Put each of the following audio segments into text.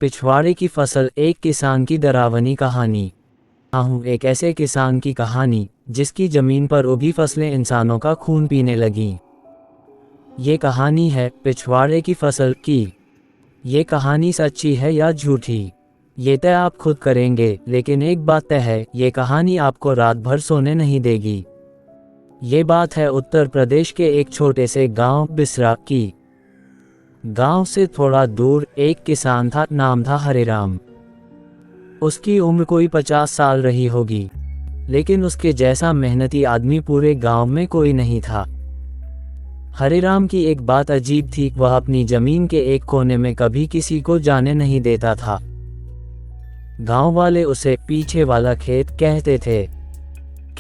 पिछवाड़े की फसल, एक किसान की डरावनी कहानी। हूँ एक ऐसे किसान की कहानी जिसकी जमीन पर उगी फसलें इंसानों का खून पीने लगीं। ये कहानी है पिछवाड़े की फसल की। ये कहानी सच्ची है या झूठी, ये तय आप खुद करेंगे, लेकिन एक बात तय है, ये कहानी आपको रात भर सोने नहीं देगी। ये बात है उत्तर प्रदेश के एक छोटे से गांव बिसरा की। गांव से थोड़ा दूर एक किसान था, नाम था हरिराम। उसकी उम्र कोई 50 साल रही होगी, लेकिन उसके जैसा मेहनती आदमी पूरे गांव में कोई नहीं था। हरिराम की एक बात अजीब थी, वह अपनी जमीन के एक कोने में कभी किसी को जाने नहीं देता था। गांव वाले उसे पीछे वाला खेत कहते थे।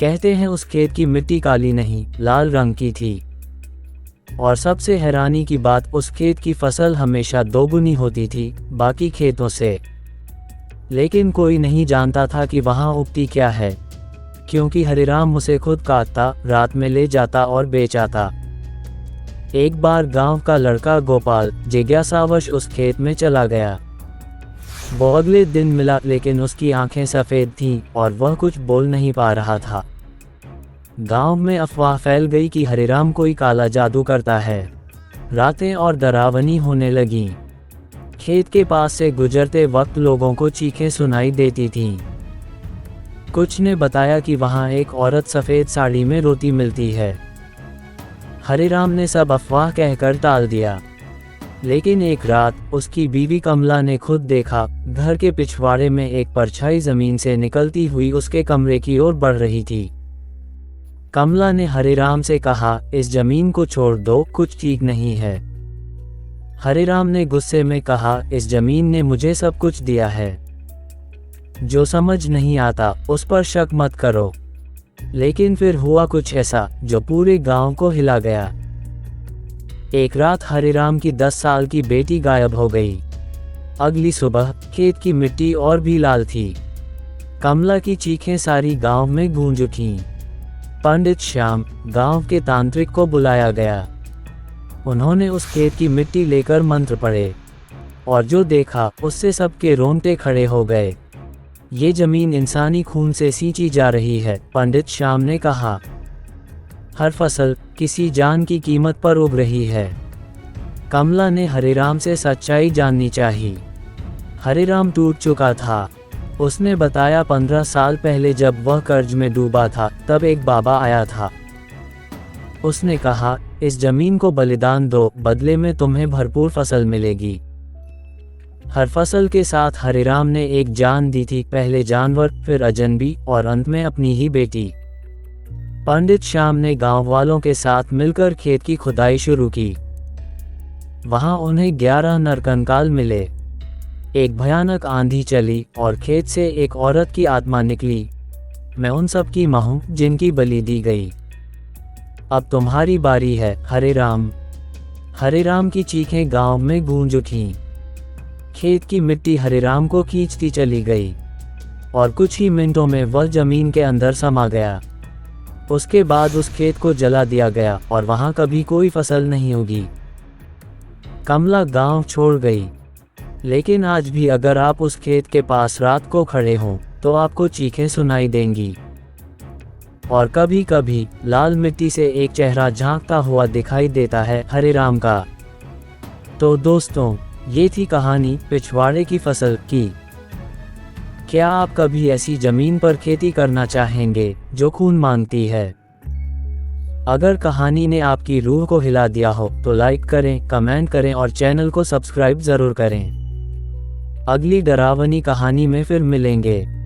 कहते हैं उस खेत की मिट्टी काली नहीं, लाल रंग की थी। और सबसे हैरानी की बात, उस खेत की फसल हमेशा दोगुनी होती थी बाकी खेतों से। लेकिन कोई नहीं जानता था कि वहाँ उगती क्या है, क्योंकि हरिराम उसे खुद काटता, रात में ले जाता और बेचाता। एक बार गांव का लड़का गोपाल जिज्ञासावश उस खेत में चला गया। वो अगले दिन मिला, लेकिन उसकी आंखें सफ़ेद थीं और वह कुछ बोल नहीं पा रहा था। गांव में अफवाह फैल गई कि हरिराम कोई काला जादू करता है। रातें और डरावनी होने लगीं। खेत के पास से गुजरते वक्त लोगों को चीखें सुनाई देती थीं। कुछ ने बताया कि वहां एक औरत सफ़ेद साड़ी में रोती मिलती है। हरिराम ने सब अफवाह कहकर टाल दिया। लेकिन एक रात उसकी बीवी कमला ने खुद देखा, घर के पिछवाड़े में एक परछाई ज़मीन से निकलती हुई उसके कमरे की ओर बढ़ रही थी। कमला ने हरिराम से कहा, इस जमीन को छोड़ दो, कुछ ठीक नहीं है। हरिराम ने गुस्से में कहा, इस जमीन ने मुझे सब कुछ दिया है। जो समझ नहीं आता उस पर शक मत करो। लेकिन फिर हुआ कुछ ऐसा जो पूरे गांव को हिला गया। एक रात हरिराम की 10 साल की बेटी गायब हो गई। अगली सुबह खेत की मिट्टी और भी लाल थी। कमला की चीखें सारी गांव में गूंज उठीं। पंडित श्याम, गांव के तांत्रिक, को बुलाया गया। उन्होंने उस खेत की मिट्टी लेकर मंत्र पढ़े, और जो देखा उससे सबके रोंगटे खड़े हो गए। ये जमीन इंसानी खून से सींची जा रही है, पंडित श्याम ने कहा। हर फसल किसी जान की कीमत पर उग रही है। कमला ने हरिराम से सच्चाई जाननी चाहिए। हरिराम टूट चुका था। उसने बताया 15 साल पहले जब वह कर्ज में डूबा था, तब एक बाबा आया था। उसने कहा, इस जमीन को बलिदान दो, बदले में तुम्हें भरपूर फसल मिलेगी। हर फसल के साथ हरिराम ने एक जान दी थी, पहले जानवर, फिर अजनबी और अंत में अपनी ही बेटी। पंडित श्याम ने गांव वालों के साथ मिलकर खेत की खुदाई शुरू की। वहां उन्हें 11 नरकंकाल मिले। एक भयानक आंधी चली और खेत से एक औरत की आत्मा निकली। मैं उन सब की मां हूं जिनकी बलि दी गई। अब तुम्हारी बारी है हरिराम। हरिराम की चीखें गांव में गूंज उठीं। खेत की मिट्टी हरिराम को खींचती चली गई और कुछ ही मिनटों में वह जमीन के अंदर समा गया। उसके बाद उस खेत को जला दिया गया और वहां कभी कोई फसल नहीं उगी। कमला गांव छोड़ गई, लेकिन आज भी अगर आप उस खेत के पास रात को खड़े हों तो आपको चीखें सुनाई देंगी। और कभी कभी लाल मिट्टी से एक चेहरा झांकता हुआ दिखाई देता है, हरिराम का। तो दोस्तों, ये थी कहानी पिछवाड़े की फसल की। क्या आप कभी ऐसी जमीन पर खेती करना चाहेंगे जो खून मांगती है? अगर कहानी ने आपकी रूह को हिला दिया हो तो लाइक करें, कमेंट करें और चैनल को सब्सक्राइब जरूर करें। अगली डरावनी कहानी में फिर मिलेंगे।